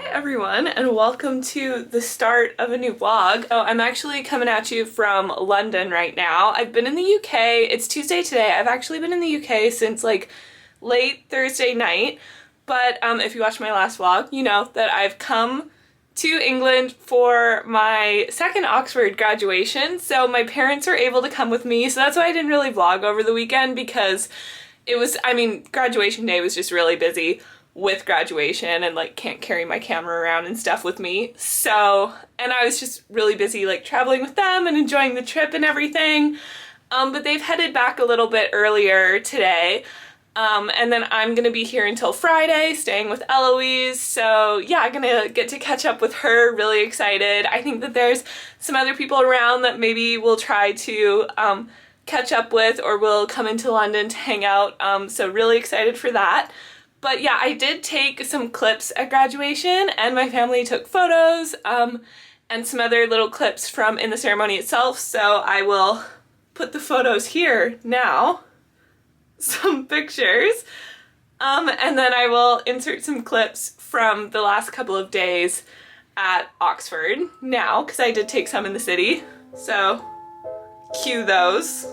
Hi everyone, and welcome to the start of a new vlog. So I'm actually coming at you from London right now. I've been in the UK, it's Tuesday today. I've actually been in the UK since like late Thursday night, but if you watched my last vlog, you know that I've come to England for my second Oxford graduation. So my parents were able to come with me, so that's why I didn't really vlog over the weekend, because it was, graduation day was just really busy with graduation and like can't carry my camera around and stuff with me. So, and I was just really busy like traveling with them and enjoying the trip and everything. But they've headed back a little bit earlier today. And then I'm gonna be here until Friday, staying with Eloise. So yeah, I'm gonna get to catch up with her, really excited. I think that there's some other people around that maybe we'll try to catch up with, or will come into London to hang out. So really excited for that. But yeah, I did take some clips at graduation, and my family took photos, and some other little clips from in the ceremony itself, so I will put the photos here now, some pictures, and then I will insert some clips from the last couple of days at Oxford now, because I did take some in the city, so cue those.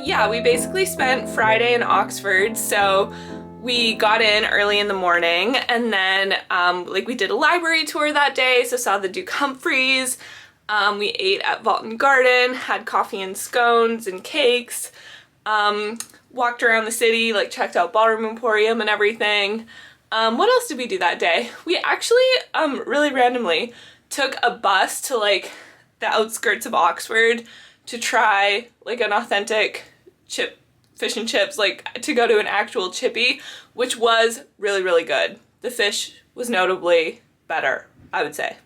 Yeah, we basically spent Friday in Oxford, so we got in early in the morning, and then like we did a library tour that day, so saw the Duke Humphreys. We ate at Vaulton Garden, had coffee and scones and cakes, walked around the city, like checked out Ballroom Emporium and everything. What else did we do that day? We actually really randomly took a bus to like the outskirts of Oxford to try like an authentic fish and chips, like to go to an actual chippy, which was really good. The fish was notably better, I would say.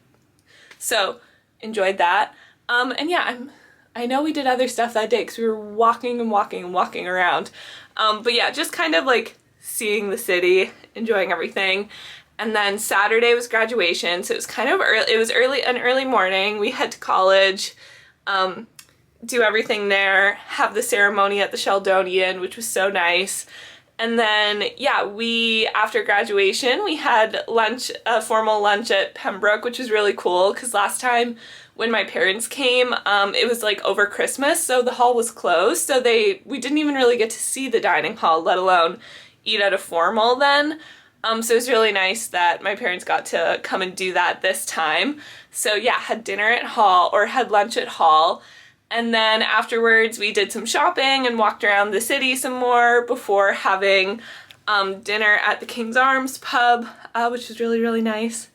So enjoyed that. And yeah, I know we did other stuff that day because we were walking around. But yeah, just kind of like seeing the city, enjoying everything. And then Saturday was graduation, so it was kind of early. It was an early morning. We head to college, do everything there, have the ceremony at the Sheldonian, which was so nice. And then, yeah, after graduation, we had lunch, a formal lunch at Pembroke, which was really cool, because last time when my parents came, it was like over Christmas, so the hall was closed, so we didn't even really get to see the dining hall, let alone eat at a formal then. So it was really nice that my parents got to come and do that this time. So yeah, had dinner at Hall, or had lunch at Hall. And then afterwards we did some shopping and walked around the city some more before having dinner at the King's Arms pub, which was really nice.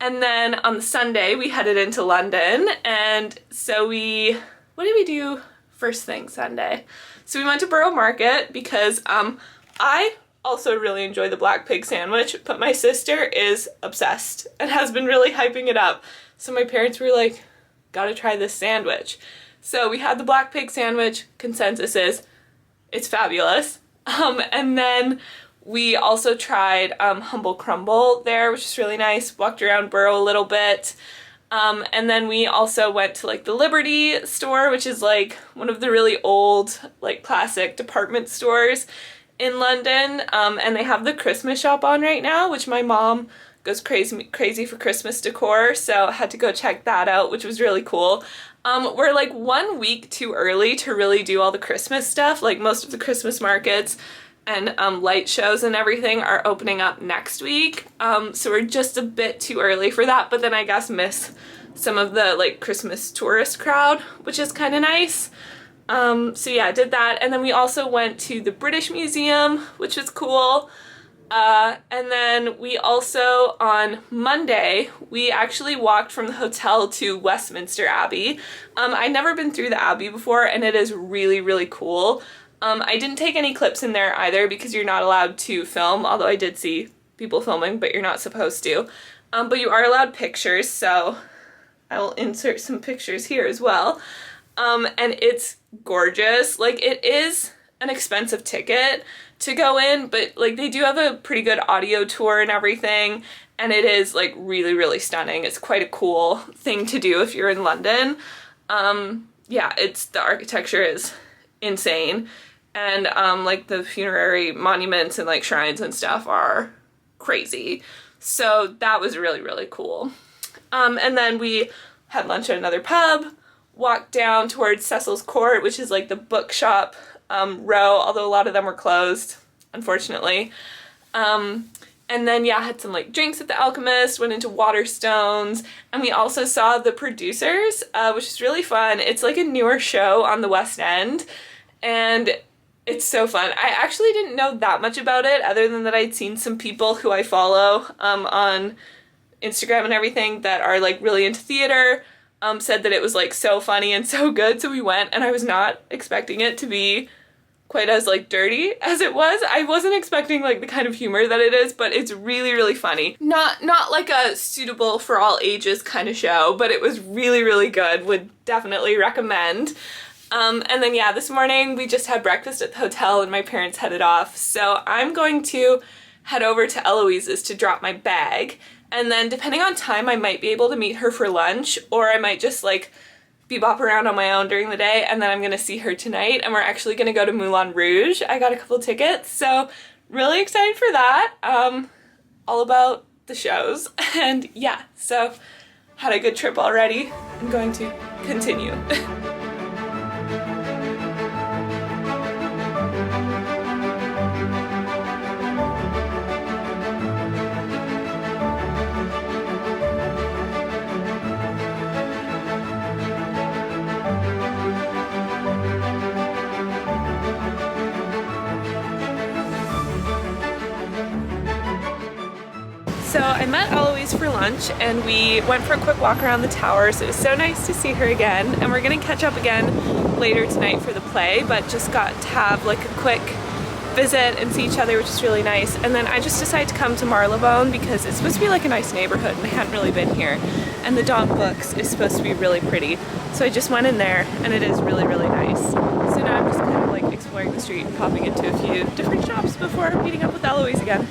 And then on the Sunday we headed into London, and so what did we do first thing Sunday? So we went to Borough Market because I also really enjoy the black pig sandwich, but my sister is obsessed and has been really hyping it up. So my parents were like, gotta try this sandwich. So we had the black pig sandwich. Consensus is it's fabulous. And then we also tried Humble Crumble there, which is really nice. Walked around Borough a little bit. And then we also went to like the Liberty store, which is like one of the really old, like classic department stores in London. And they have the Christmas shop on right now, which my mom goes crazy for Christmas decor, so I had to go check that out, which was really cool. We're like 1 week too early to really do all the Christmas stuff. Like most of the Christmas markets and light shows and everything are opening up next week. So we're just a bit too early for that, but then I guess miss some of the like Christmas tourist crowd, which is kind of nice. So yeah, I did that. And then we also went to the British Museum, which was cool. And then we also, on Monday, we actually walked from the hotel to Westminster Abbey. I'd never been through the Abbey before, and it is really cool. I didn't take any clips in there either because you're not allowed to film, although I did see people filming, but you're not supposed to. But you are allowed pictures, so I'll insert some pictures here as well. And it's gorgeous. Like, it is an expensive ticket to go in, but like they do have a pretty good audio tour and everything, and it is like really, really stunning. It's quite a cool thing to do if you're in London. Yeah, the architecture is insane, and like the funerary monuments and like shrines and stuff are crazy. So that was really, really cool. And then we had lunch at another pub, walked down towards Cecil's Court, which is like the bookshop row, although a lot of them were closed, unfortunately. And then, yeah, had some like drinks at the Alchemist, went into Waterstones, and we also saw The Producers, which is really fun. It's like a newer show on the West End, and it's so fun. I actually didn't know that much about it, other than that I'd seen some people who I follow on Instagram and everything that are like really into theater, said that it was like so funny and so good, so we went, and I was not expecting it to be quite as like dirty as it was. I wasn't expecting like the kind of humor that it is, but it's really, really funny. Not like a suitable for all ages kind of show, but it was really, really good. Would definitely recommend. And then yeah, this morning we just had breakfast at the hotel and my parents headed off, so I'm going to head over to Eloise's to drop my bag, and then depending on time I might be able to meet her for lunch, or I might just like bebop around on my own during the day, and then I'm gonna see her tonight, and we're actually gonna go to Moulin Rouge. I got a couple tickets, so really excited for that. All about the shows, and yeah, so had a good trip already. I'm going to continue. So I met Eloise for lunch and we went for a quick walk around the tower, so it was so nice to see her again, and we're gonna catch up again later tonight for the play, but just got to have like a quick visit and see each other, which is really nice. And then I just decided to come to Marylebone because it's supposed to be like a nice neighborhood and I hadn't really been here, and the Dog Books is supposed to be really pretty, so I just went in there and it is really, really nice. So now I'm just kind of like exploring the street and popping into a few different shops before meeting up with Eloise again.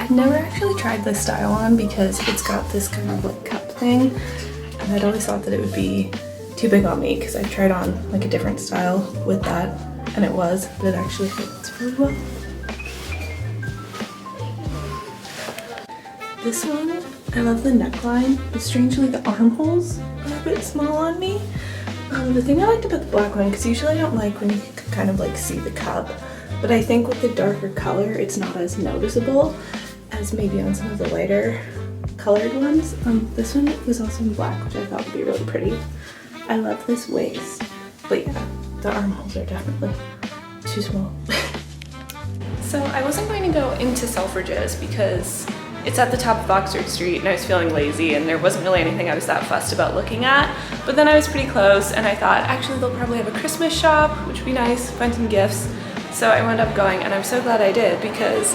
I'd never actually tried this style on because it's got this kind of like cup thing, and I'd always thought that it would be too big on me because I've tried on like a different style with that, and it was, but it actually fits really well. This one, I love the neckline, but strangely the armholes are a bit small on me. The thing I liked about the black one, because usually I don't like when you can kind of like see the cup, but I think with the darker color, it's not as noticeable as maybe on some of the lighter colored ones. This one was also in black, which I thought would be really pretty. I love this waist, but yeah, the armholes are definitely too small. So I wasn't going to go into Selfridges because it's at the top of Oxford Street and I was feeling lazy and there wasn't really anything I was that fussed about looking at. But then I was pretty close and I thought actually they'll probably have a Christmas shop, which would be nice, find some gifts. So I wound up going, and I'm so glad I did because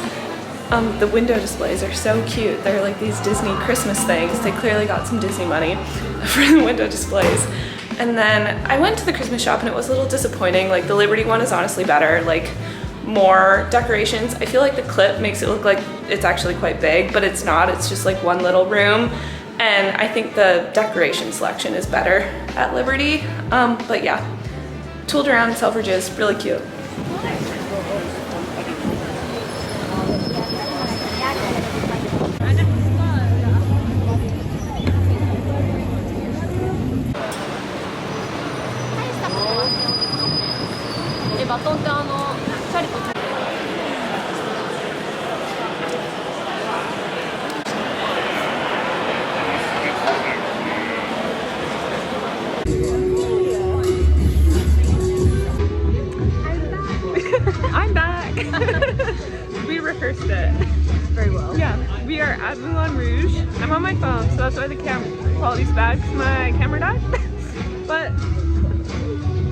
the window displays are so cute. They're like these Disney Christmas things. They clearly got some Disney money for the window displays. And then I went to the Christmas shop and it was a little disappointing. Like the Liberty one is honestly better, like more decorations. I feel like the clip makes it look like it's actually quite big, but it's not. It's just like one little room. And I think the decoration selection is better at Liberty. But yeah, tooled around Selfridges, really cute. I'm back. We rehearsed it very well. Yeah, we are at Moulin Rouge. I'm on my phone, so that's why the quality's bad because my camera died. But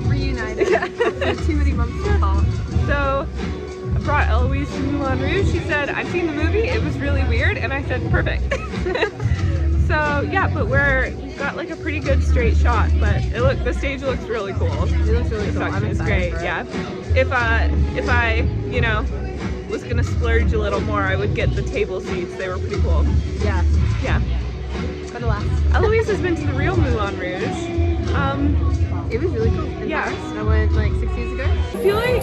reunited. Yeah. Too many months to talk. So I brought Eloise to Moulin Rouge. She said, I've seen the movie, it was really weird, and I said, perfect. So yeah, but we've got like a pretty good straight shot, but the stage looks really cool. It looks really cool. It's great, yeah. If I, you know, was gonna splurge a little more, I would get the table seats. They were pretty cool. Yeah. Yeah. But alas. Eloise has been to the real Moulin Rouge. It was really cool. In Paris. I went like 6 years ago. I feel like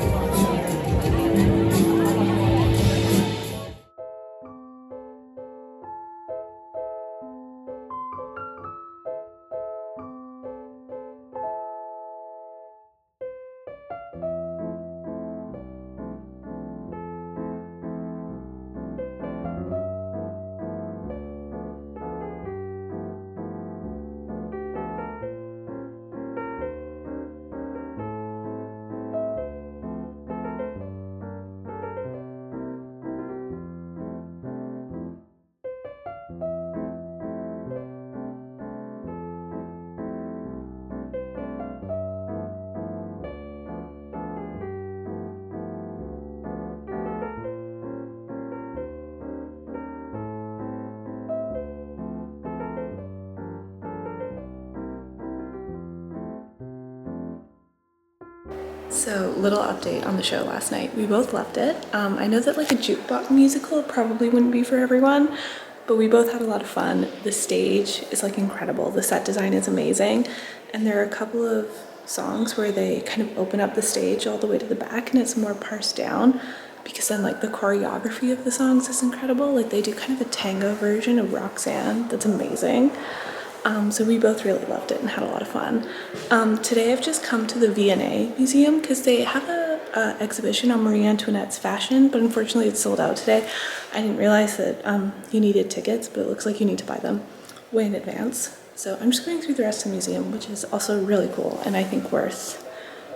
So, little update on the show last night. We both loved it. I know that like a jukebox musical probably wouldn't be for everyone, but we both had a lot of fun. The stage is like incredible. The set design is amazing. And there are a couple of songs where they kind of open up the stage all the way to the back and it's more parsed down because then like the choreography of the songs is incredible. Like they do kind of a tango version of Roxanne that's amazing. So we both really loved it and had a lot of fun. Today I've just come to the V&A Museum because they have a exhibition on Marie Antoinette's fashion, but unfortunately it's sold out today. I didn't realize that you needed tickets, but it looks like you need to buy them way in advance. So I'm just going through the rest of the museum, which is also really cool and I think worth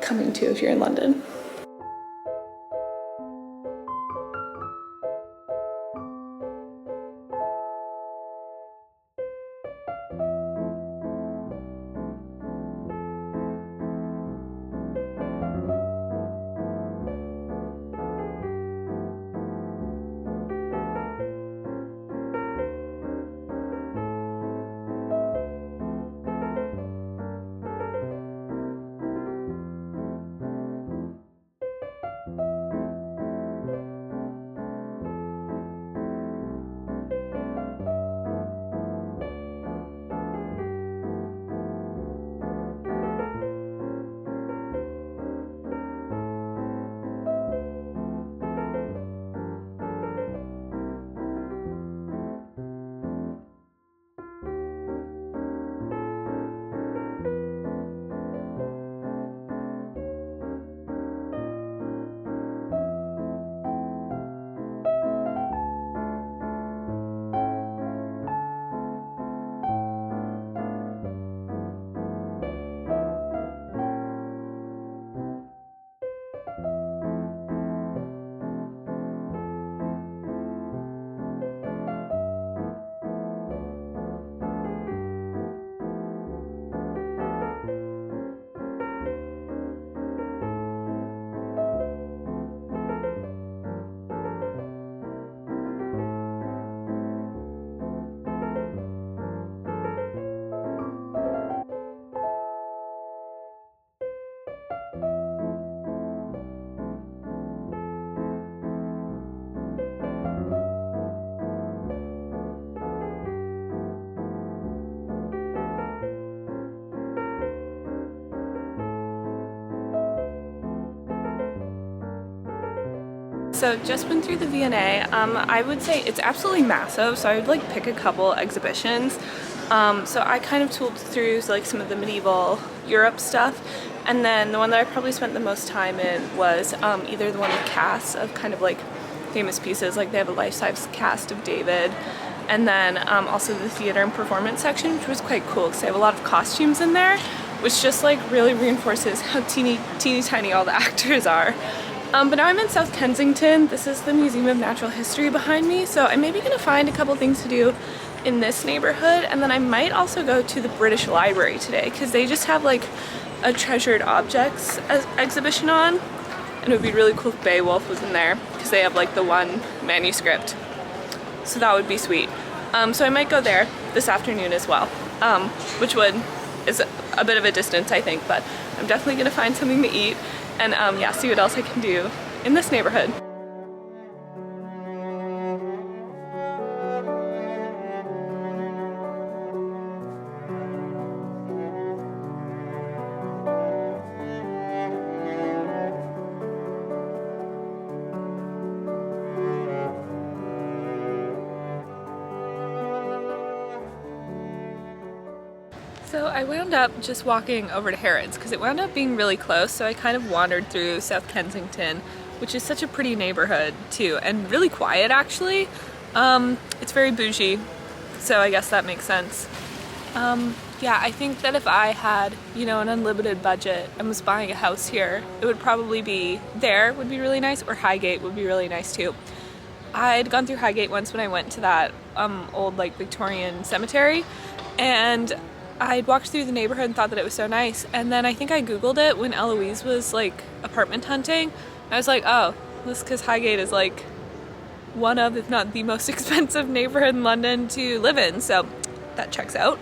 coming to if you're in London. So just went through the V&A. I would say it's absolutely massive, so I would like pick a couple exhibitions. So I kind of tooled through like some of the medieval Europe stuff, and then the one that I probably spent the most time in was either the one with casts of kind of like famous pieces, like they have a life-size cast of David, and then also the theater and performance section, which was quite cool because they have a lot of costumes in there, which just like really reinforces how teeny tiny all the actors are. But now I'm in South Kensington. This is the Museum of Natural History behind me, so I'm maybe gonna find a couple things to do in this neighborhood, and then I might also go to the British Library today because they just have like a treasured objects exhibition on, and it would be really cool if Beowulf was in there because they have like the one manuscript, so that would be sweet. So I might go there this afternoon as well, which is a bit of a distance I think, but I'm definitely gonna find something to eat and yeah, see what else I can do in this neighborhood. So I wound up just walking over to Harrods because it wound up being really close, so I kind of wandered through South Kensington, which is such a pretty neighborhood too, and really quiet actually. It's very bougie, so I guess that makes sense. Yeah, I think that if I had, you know, an unlimited budget and was buying a house here, it would probably be there would be really nice, or Highgate would be really nice too. I'd gone through Highgate once when I went to that old like Victorian cemetery, and I'd walked through the neighborhood and thought that it was so nice, and then I think I googled it when Eloise was like apartment hunting. I was like, oh, this because Highgate is like one of, if not the most expensive neighborhood in London to live in, so that checks out.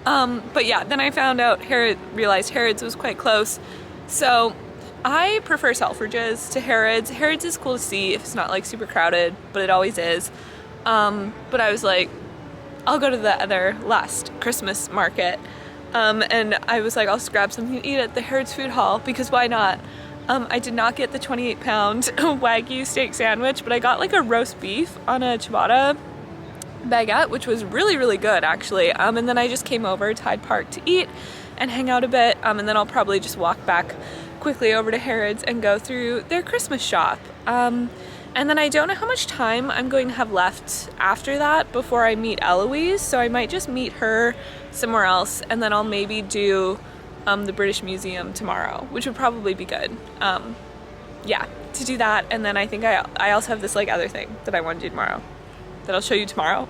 But yeah, then I found out realized Harrods was quite close, so I prefer Selfridges to Harrods. Harrods is cool to see if it's not like super crowded, but it always is. But I was like, I'll go to the other last Christmas market, and I was like, I'll just grab something to eat at the Harrods Food Hall because why not? I did not get the 28-pound Wagyu steak sandwich, but I got like a roast beef on a ciabatta baguette, which was really good actually. And then I just came over to Hyde Park to eat and hang out a bit, and then I'll probably just walk back quickly over to Harrods and go through their Christmas shop. And then I don't know how much time I'm going to have left after that before I meet Eloise, so I might just meet her somewhere else, and then I'll maybe do the British Museum tomorrow, which would probably be good. Yeah, to do that, and then I think I also have this like other thing that I want to do tomorrow that I'll show you tomorrow.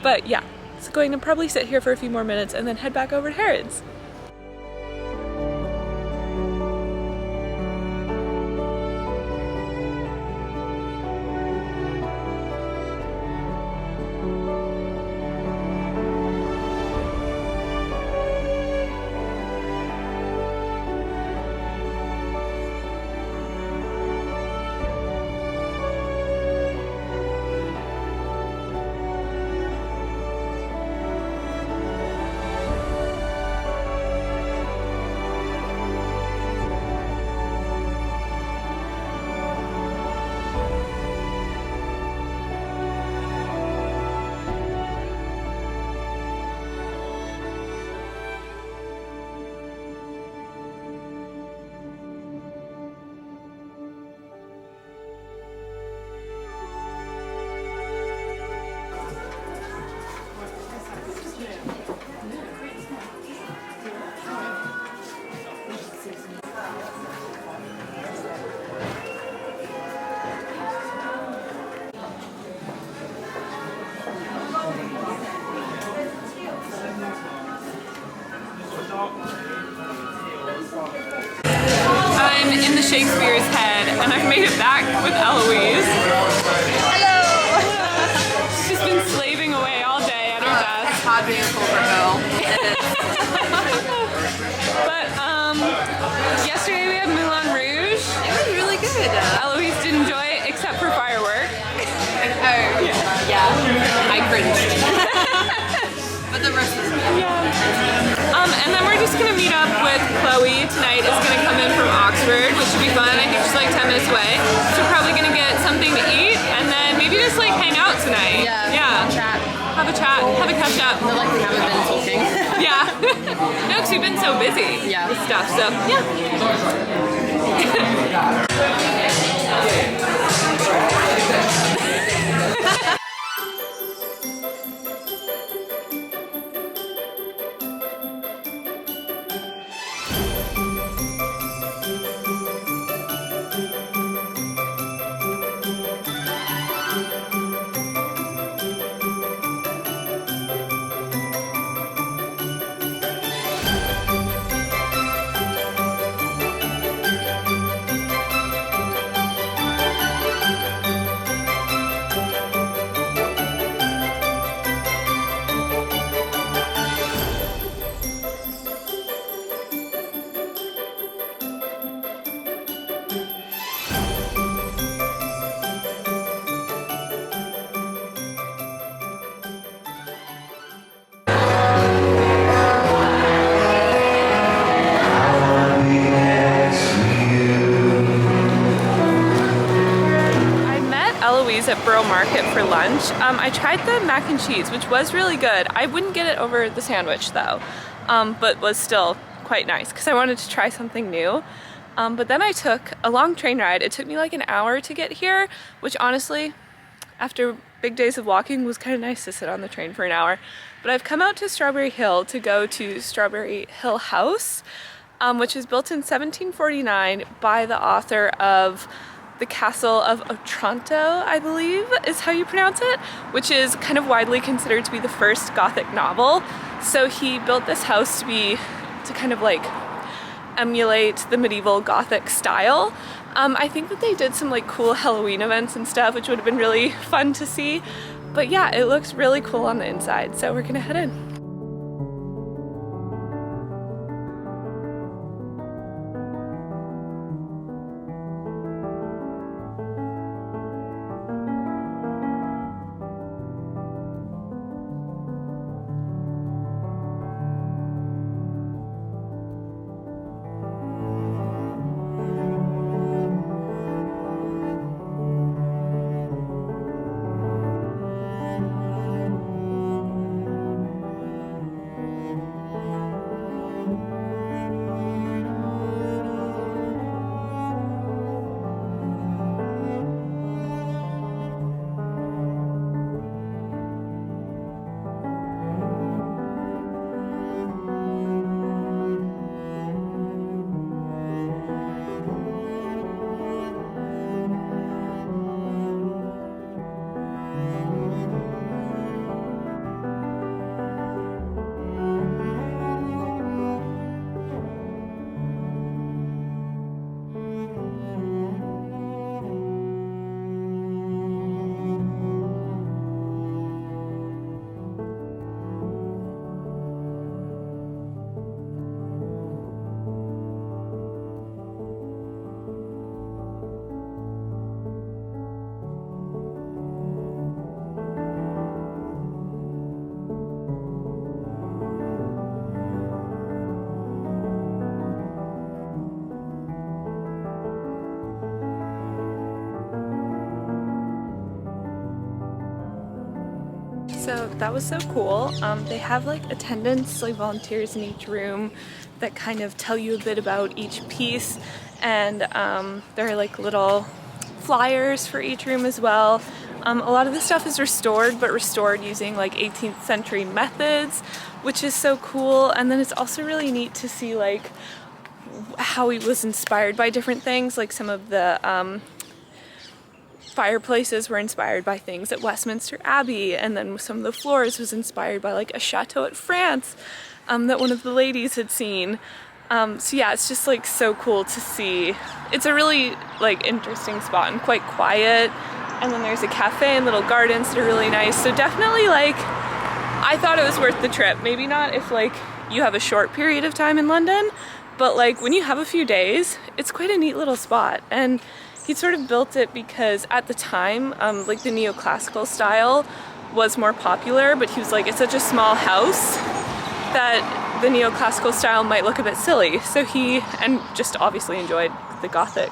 But yeah, so going to probably sit here for a few more minutes and then head back over to Harrods. I'm in the Shakespeare's head, and I've made it back with Eloise. Hello! She's been slaving away all day at her desk. It's hard being a corporate girl. But yesterday we had Moulin Rouge. It was really good. Eloise didn't enjoy it except for fireworks. Oh, yeah. I cringed. But the rest was good. Yeah. And then we're just gonna meet up with Chloe tonight. Is gonna come in from Oxford, which should be fun. I think she's like 10 minutes away. So we're probably gonna get some Not like we haven't been talking. Yeah. No, because we've been so busy with stuff, so yeah. At Borough Market for lunch. I tried the mac and cheese, which was really good. I wouldn't get it over the sandwich though, but was still quite nice because I wanted to try something new. But then I took a long train ride. It took me like an hour to get here, which honestly, after big days of walking, was kind of nice to sit on the train for an hour. But I've come out to Strawberry Hill to go to Strawberry Hill House, which was built in 1749 by the author of the Castle of Otranto, I believe is how you pronounce it, which is kind of widely considered to be the first Gothic novel. So he built this house to kind of like emulate the medieval Gothic style. I think that they did some like cool Halloween events and stuff, which would have been really fun to see. But yeah, it looks really cool on the inside, so we're gonna head in. So that was so cool. They have like attendants, like volunteers in each room that kind of tell you a bit about each piece, and there are like little flyers for each room as well. A lot of the stuff is restored, but restored using like 18th century methods, which is so cool. And then it's also really neat to see like how he was inspired by different things, like some of the fireplaces were inspired by things at Westminster Abbey, and then some of the floors was inspired by like a chateau at France that one of the ladies had seen. So yeah, it's just like so cool to see. It's a really like interesting spot and quite quiet, and then there's a cafe and little gardens that are really nice. So definitely, like, I thought it was worth the trip. Maybe not if like you have a short period of time in London, but like when you have a few days, it's quite a neat little spot. And he sort of built it because at the time, like the neoclassical style was more popular, but he was like, it's such a small house that the neoclassical style might look a bit silly. So he, and just obviously enjoyed the Gothic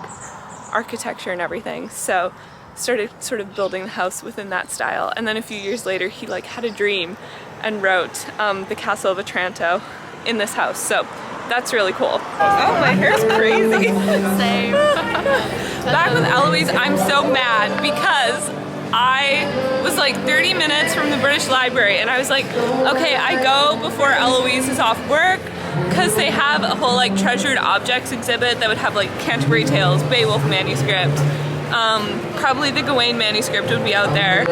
architecture and everything, so started sort of building the house within that style. And then a few years later, he like had a dream and wrote the Castle of Otranto in this house. So that's really cool. Oh, my hair's crazy. Same. Back with Eloise, I'm so mad because I was like 30 minutes from the British Library and I was like, okay, I go before Eloise is off work because they have a whole like treasured objects exhibit that would have like Canterbury Tales, Beowulf manuscript, probably the Gawain manuscript would be out there,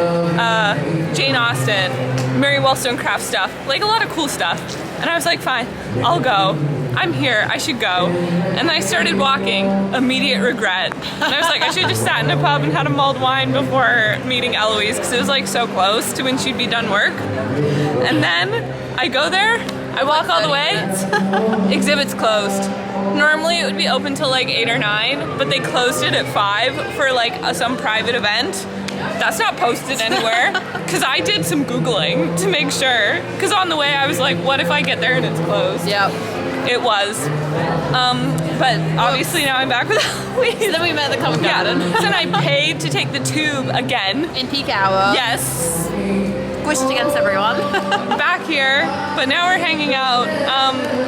Jane Austen, Mary Wollstonecraft stuff, like a lot of cool stuff. And I was like, fine, I'll go. I'm here, I should go. And then I started walking, immediate regret. And I was like, I should have just sat in a pub and had a mulled wine before meeting Eloise because it was like so close to when she'd be done work. And then I go there, I walk all the way, exhibit's closed. Normally it would be open till like 8 or 9, but they closed it at 5 for like some private event. That's not posted anywhere because I did some Googling to make sure because on the way I was like, what if I get there and it's closed? Yep. It was. But obviously now I'm back with Eloise. Then we met at the Covent Garden. So then I paid to take the tube again. In peak hour. Yes. Squished against everyone. Back here, but now we're hanging out,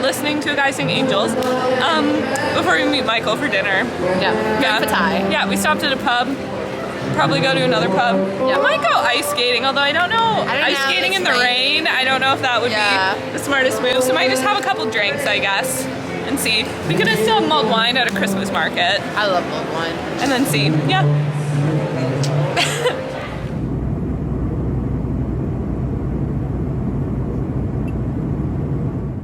listening to a guy sing Angels, before we meet Michael for dinner. Yeah. For Thai. Yeah, we stopped at a pub. Probably go to another pub. Yeah. Might go ice skating, although I don't know. Ice know, skating in the rain. rain, I don't know if that would be the smartest move. So might just have a couple drinks, I guess, and see. We could have still mulled wine at a Christmas market. I love mulled wine. And then see. Yeah.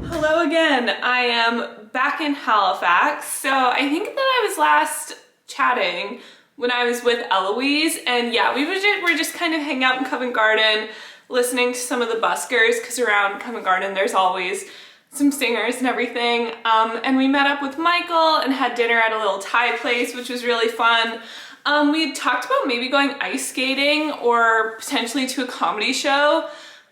Hello again. I am back in Halifax. So I think that I was last chatting when I was with Eloise, and yeah, we're just kind of hanging out in Covent Garden, listening to some of the buskers, because around Covent Garden there's always some singers and everything. And we met up with Michael and had dinner at a little Thai place, which was really fun. We had talked about maybe going ice skating or potentially to a comedy show,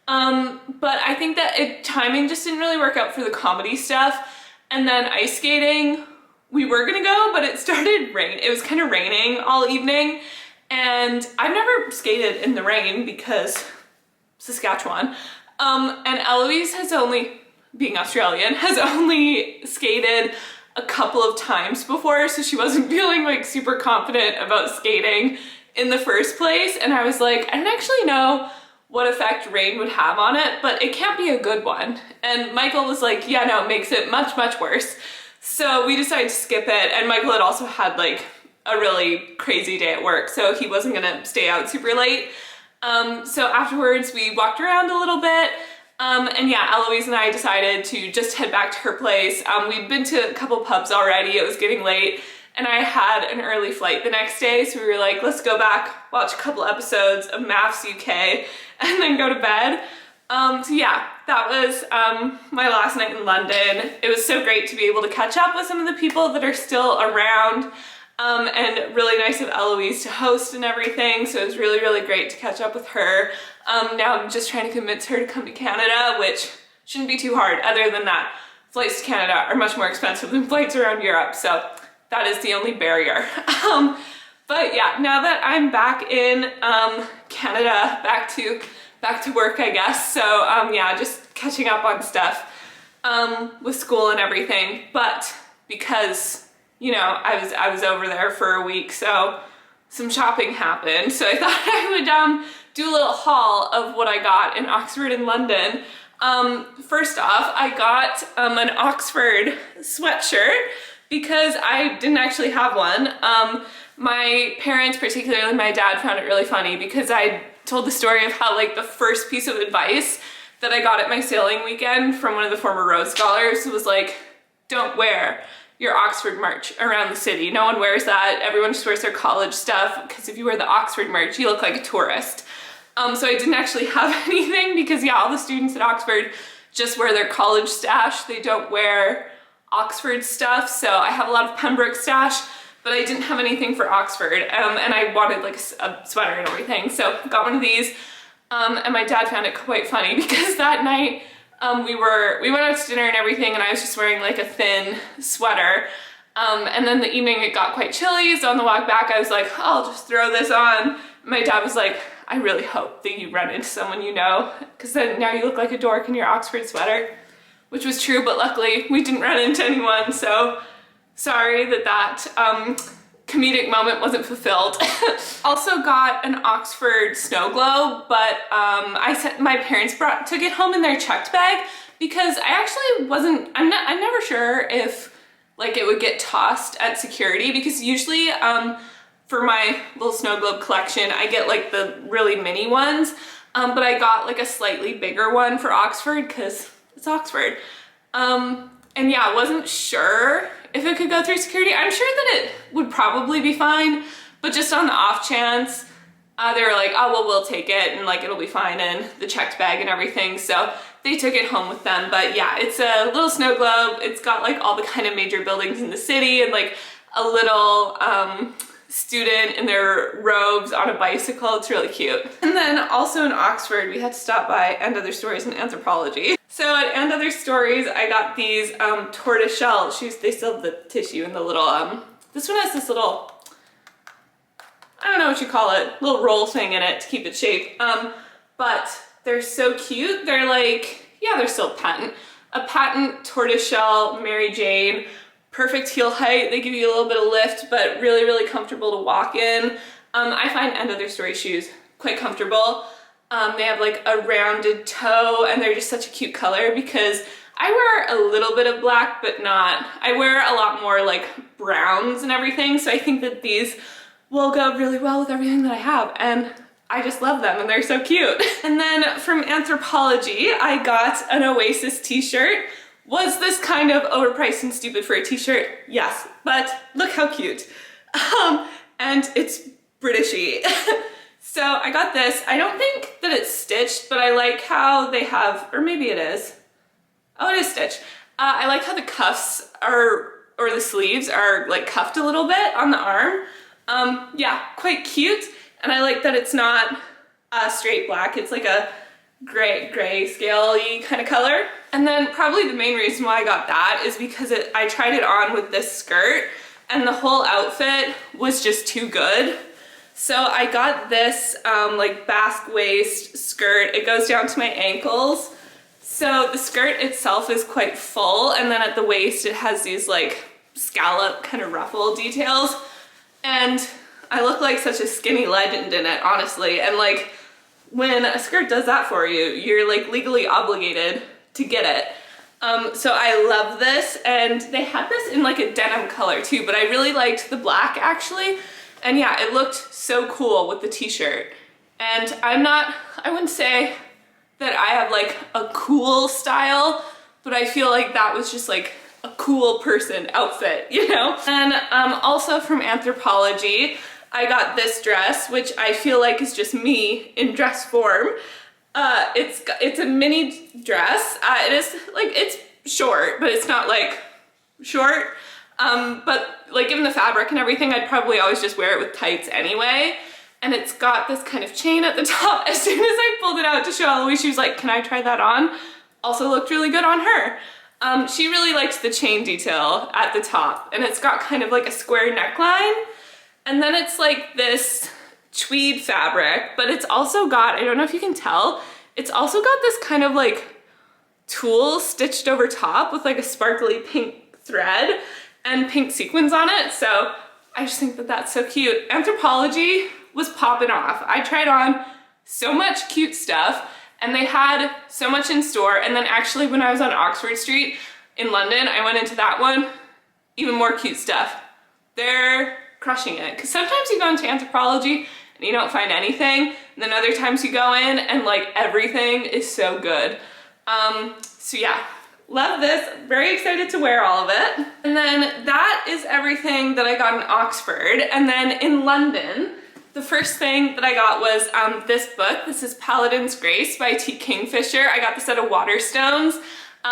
but I think that timing just didn't really work out for the comedy stuff. And then ice skating, we were gonna go, but it started rain. It was kind of raining all evening, and I've never skated in the rain because Saskatchewan. And Eloise has only, being Australian, has only skated a couple of times before, so she wasn't feeling like super confident about skating in the first place. And I was like, I didn't actually know what effect rain would have on it, but it can't be a good one. And Michael was like, yeah, no, it makes it much, much worse. So we decided to skip it, and Michael had also had like a really crazy day at work, so he wasn't gonna stay out super late. So afterwards we walked around a little bit, and yeah, Eloise and I decided to just head back to her place. We'd been to a couple pubs already, it was getting late, and I had an early flight the next day, so we were like, let's go back, watch a couple episodes of Maths UK, and then go to bed. So yeah, that was my last night in London. It was so great to be able to catch up with some of the people that are still around, and really nice of Eloise to host and everything, so it was really, really great to catch up with her. Now I'm just trying to convince her to come to Canada, which shouldn't be too hard. Other than that, flights to Canada are much more expensive than flights around Europe, so that is the only barrier. But yeah, now that I'm back in Canada, back to work, I guess. So yeah, just catching up on stuff with school and everything. But because, you know, I was over there for a week, so some shopping happened. So I thought I would do a little haul of what I got in Oxford and London. First off, I got an Oxford sweatshirt because I didn't actually have one. My parents, particularly my dad, found it really funny because I told the story of how like the first piece of advice that I got at my sailing weekend from one of the former Rhodes Scholars was like, don't wear your Oxford merch around the city. No one wears that. Everyone just wears their college stuff because if you wear the Oxford merch, you look like a tourist. So I didn't actually have anything because yeah, all the students at Oxford just wear their college stash. They don't wear Oxford stuff. So I have a lot of Pembroke stash, but I didn't have anything for Oxford, and I wanted like a sweater and everything, so got one of these, and my dad found it quite funny because that night we went out to dinner and everything, and I was just wearing like a thin sweater, and then the evening it got quite chilly, so on the walk back I was like, oh, I'll just throw this on My dad was like, I really hope that you run into someone you know, because then now you look like a dork in your Oxford sweater, which was true, but luckily we didn't run into anyone, so sorry that comedic moment wasn't fulfilled. Also got an Oxford snow globe, but my parents took it home in their checked bag because I actually I'm never sure if like it would get tossed at security, because usually for my little snow globe collection I get like the really mini ones, but I got like a slightly bigger one for Oxford because it's Oxford. And yeah, I wasn't sure if it could go through security. I'm sure that it would probably be fine, but just on the off chance, they were like, oh, well, we'll take it and like it'll be fine in the checked bag and everything. So they took it home with them. But yeah, it's a little snow globe. It's got like all the kind of major buildings in the city and like a little student in their robes on a bicycle. It's really cute. And then also in Oxford, we had to stop by And Other Stories in Anthropology. So at And Other Stories, I got these tortoiseshell shoes. They still have the tissue and the little, this one has this little, I don't know what you call it, little roll thing in it to keep it shape. But they're so cute. They're like, yeah, they're still patent. A patent tortoiseshell Mary Jane, perfect heel height. They give you a little bit of lift, but really, really comfortable to walk in. I find And Other Stories shoes quite comfortable. They have like a rounded toe and they're just such a cute color because I wear a little bit of black, but not, I wear a lot more like browns and everything. So I think that these will go really well with everything that I have. And I just love them and they're so cute. And then from Anthropology, I got an Oasis t-shirt. Was this kind of overpriced and stupid for a t-shirt? Yes, but look how cute. And it's Britishy. So I got this. I don't think that it's stitched, but I like how they have, or maybe it is. Oh, it is stitched. I like how the cuffs are, or the sleeves are like cuffed a little bit on the arm. Yeah, quite cute. And I like that it's not straight black. It's like a gray scale-y kind of color. And then probably the main reason why I got that is because I tried it on with this skirt and the whole outfit was just too good. So I got this like basque waist skirt. It goes down to my ankles. So the skirt itself is quite full, and then at the waist it has these like scallop kind of ruffle details. And I look like such a skinny legend in it, honestly. And like when a skirt does that for you, you're like legally obligated to get it. So I love this, and they had this in like a denim color too, but I really liked the black actually. And yeah, it looked so cool with the t-shirt. And I wouldn't say that I have like a cool style, but I feel like that was just like a cool person outfit, you know? And also from Anthropology, I got this dress, which I feel like is just me in dress form. It's a mini dress. It is like, it's short, but it's not like short. But like given the fabric and everything, I'd probably always just wear it with tights anyway. And it's got this kind of chain at the top. As soon as I pulled it out to show Eloise, she was like, can I try that on? Also looked really good on her. She really liked the chain detail at the top, and it's got kind of like a square neckline. And then it's like this tweed fabric, but it's also got, I don't know if you can tell, it's also got this kind of like tulle stitched over top with like a sparkly pink thread and pink sequins on it. So I just think that that's so cute. Anthropology was popping off. I tried on so much cute stuff, and they had so much in store. And then actually when I was on Oxford Street in London, I went into that one, even more cute stuff. They're crushing it. Because sometimes you go into Anthropology and you don't find anything, and then other times you go in and like everything is so good. So yeah, love this. Very excited to wear all of it. And then that is everything that I got in Oxford. And then in London, the first thing that I got was this book. This is Paladin's Grace by T. Kingfisher. I got this at a Waterstones.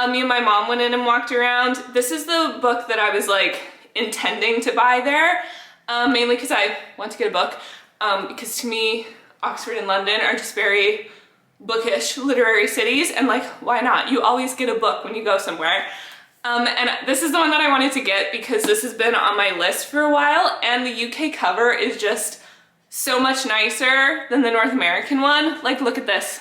Me and my mom went in and walked around. This is the book that I was like intending to buy there, mainly because I want to get a book, because to me, Oxford and London are just very bookish literary cities, and like, why not? You always get a book when you go somewhere. And this is the one that I wanted to get because this has been on my list for a while, and the UK cover is just so much nicer than the North American one. Like, look at this.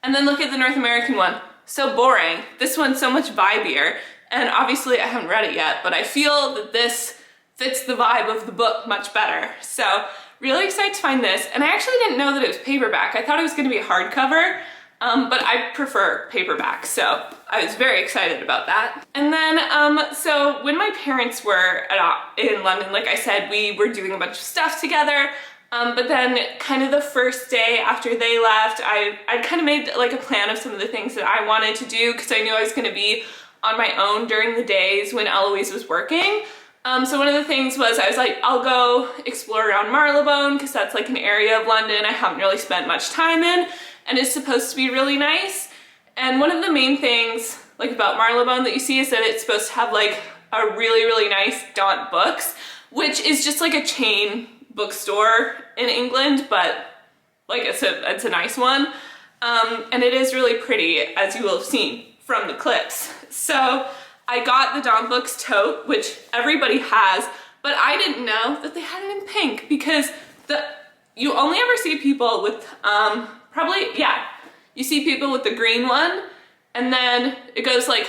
And then look at the North American one. So boring. This one's so much vibier. And obviously I haven't read it yet, but I feel that this fits the vibe of the book much better. So really excited to find this. And I actually didn't know that it was paperback. I thought it was going to be a hardcover, but I prefer paperback. So I was very excited about that. And then, so when my parents were in London, like I said, we were doing a bunch of stuff together. But then kind of the first day after they left, I kind of made like a plan of some of the things that I wanted to do because I knew I was going to be on my own during the days when Eloise was working. So one of the things was I was like, I'll go explore around Marylebone because that's like an area of London I haven't really spent much time in and it's supposed to be really nice. And one of the main things like about Marylebone that you see is that it's supposed to have like a really, really nice Daunt Books, which is just like a chain bookstore in England, but like it's a nice one. And it is really pretty, as you will have seen from the clips. So I got the Daunt Books tote, which everybody has, but I didn't know that they had it in pink because you only ever see people with, you see people with the green one, and then it goes like,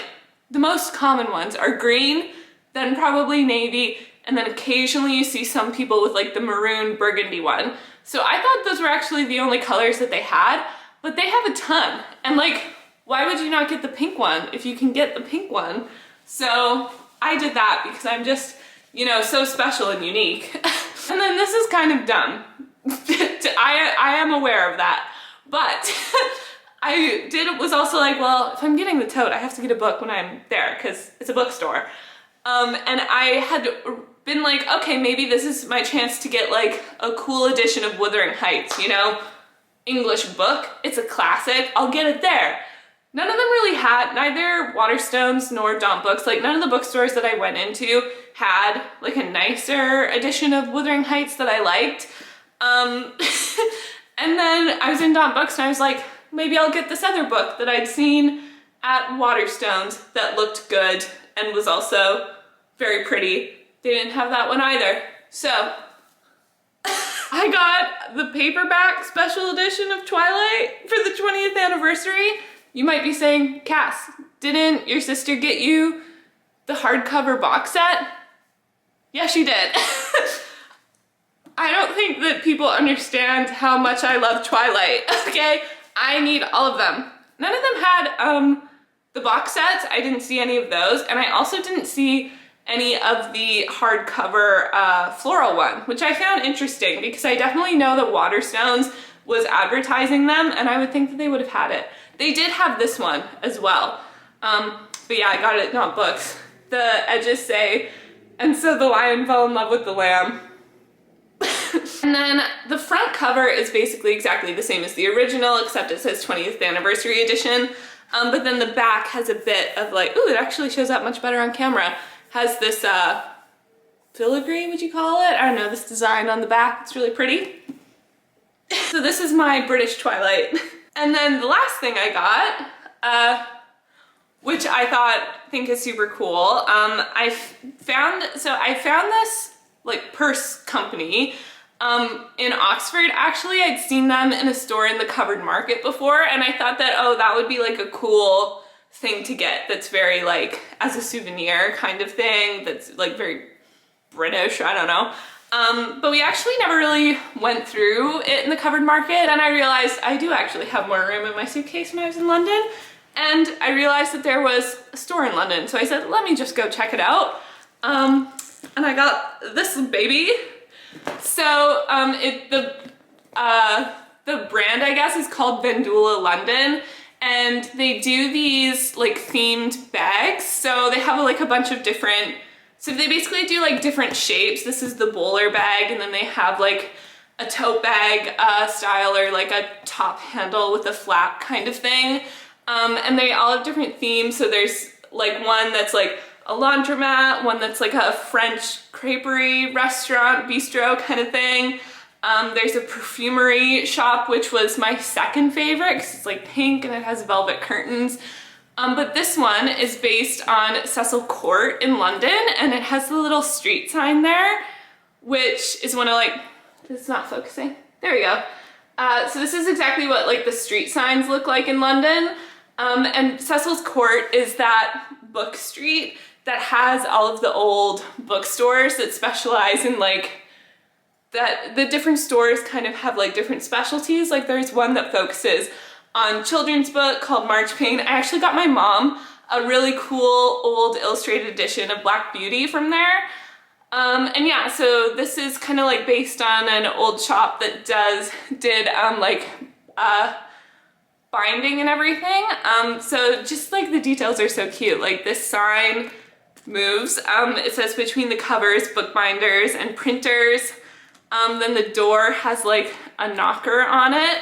the most common ones are green, then probably navy, and then occasionally you see some people with like the maroon burgundy one. So I thought those were actually the only colors that they had, but they have a ton. And like, why would you not get the pink one if you can get the pink one? So I did that because I'm just, you know, so special and unique. And then this is kind of dumb. I am aware of that, but was also like, well, if I'm getting the tote, I have to get a book when I'm there because it's a bookstore. And I had been like, okay, maybe this is my chance to get like a cool edition of Wuthering Heights, you know, English book. It's a classic. I'll get it there. None of them really had, neither Waterstones nor Daunt Books, like none of the bookstores that I went into had like a nicer edition of Wuthering Heights that I liked. And then I was in Daunt Books and I was like, maybe I'll get this other book that I'd seen at Waterstones that looked good and was also very pretty. They didn't have that one either. So I got the paperback special edition of Twilight for the 20th anniversary. You might be saying, Cass, didn't your sister get you the hardcover box set? Yeah, she did. I don't think that people understand how much I love Twilight, okay? I need all of them. None of them had the box sets. I didn't see any of those, and I also didn't see any of the hardcover floral one, which I found interesting because I definitely know that Waterstones was advertising them, and I would think that they would have had it. They did have this one as well, but yeah, I got it at Daunt Books. The edges say, and so the lion fell in love with the lamb. And then the front cover is basically exactly the same as the original, except it says 20th anniversary edition. But then the back has a bit of like, ooh, it actually shows up much better on camera. Has this filigree, would you call it? I don't know, this design on the back. It's really pretty. So this is my British Twilight. And then the last thing I got, which I think is super cool. I found this like purse company in Oxford. Actually, I'd seen them in a store in the Covered Market before, and I thought that, oh, that would be like a cool thing to get that's very like as a souvenir kind of thing that's like very British, I don't know. But we actually never really went through it in the Covered Market, and I realized I do actually have more room in my suitcase when I was in London, and I realized that there was a store in London, so I said, let me just go check it out. And I got this baby. So the brand, I guess, is called Vendula London, and they do these like themed bags. So they have like a bunch of different, so they basically do like different shapes. This is the bowler bag, and then they have like a tote bag style, or like a top handle with a flap kind of thing. And they all have different themes. So there's like one that's like a laundromat, one that's like a French creperie restaurant, bistro kind of thing. There's a perfumery shop, which was my second favorite because it's like pink and it has velvet curtains. But this one is based on Cecil Court in London, and it has the little street sign there, which is one of like It's not focusing. There we go. So this is exactly what like the street signs look like in London. And Cecil's Court is that book street that has all of the old bookstores that specialize in like, that the different stores kind of have like different specialties. Like there's one that focuses on children's book called Marchpane. I actually got my mom a really cool old illustrated edition of Black Beauty from there. And yeah, so this is kind of like based on an old shop that did binding and everything. So just like the details are so cute. Like this sign moves. It says between the covers, bookbinders and printers. Then the door has like a knocker on it.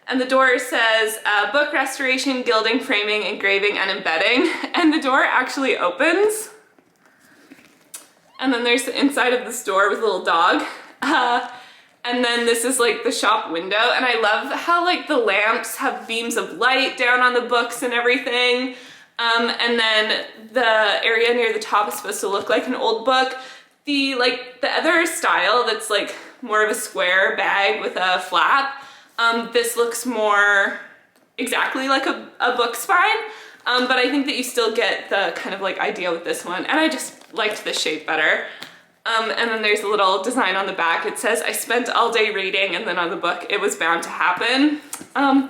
And the door says book restoration, gilding, framing, engraving, and embedding. And the door actually opens. And then there's the inside of the store with a little dog. And then this is like the shop window. And I love how like the lamps have beams of light down on the books and everything. And then the area near the top is supposed to look like an old book. The other style that's like more of a square bag with a flap, this looks more exactly like a book spine. But I think that you still get the kind of like idea with this one. And I just liked this shape better. And then there's a little design on the back. It says, I spent all day reading, and then on the book, it was bound to happen. So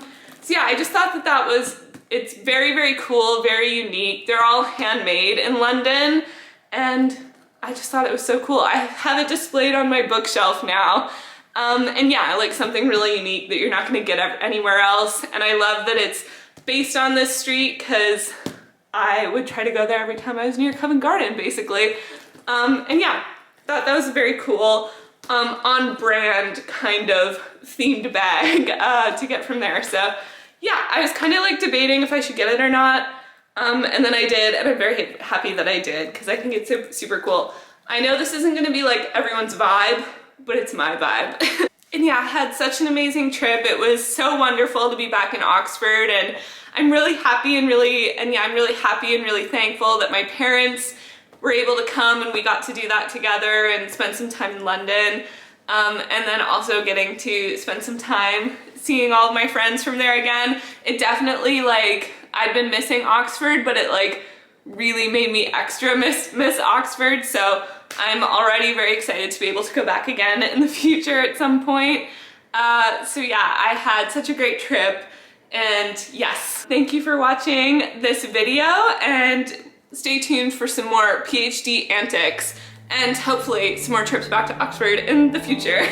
yeah, I just thought that it's very, very cool, very unique. They're all handmade in London, and I just thought it was so cool. I have it displayed on my bookshelf now. And yeah, like something really unique that you're not gonna get anywhere else. And I love that it's based on this street because I would try to go there every time I was near Covent Garden, basically. And yeah, thought that was a very cool, on brand kind of themed bag to get from there. So yeah, I was kind of like debating if I should get it or not. And then I did, and I'm very happy that I did because I think it's super cool. I know this isn't gonna be like everyone's vibe, but it's my vibe. And yeah, I had such an amazing trip. It was so wonderful to be back in Oxford, and I'm really happy and I'm really happy and really thankful that my parents were able to come and we got to do that together and spend some time in London. And then also getting to spend some time seeing all of my friends from there again. It definitely, like, I'd been missing Oxford, but it like really made me extra miss Oxford. So I'm already very excited to be able to go back again in the future at some point. So yeah, I had such a great trip, and yes, thank you for watching this video, and stay tuned for some more PhD antics and hopefully some more trips back to Oxford in the future.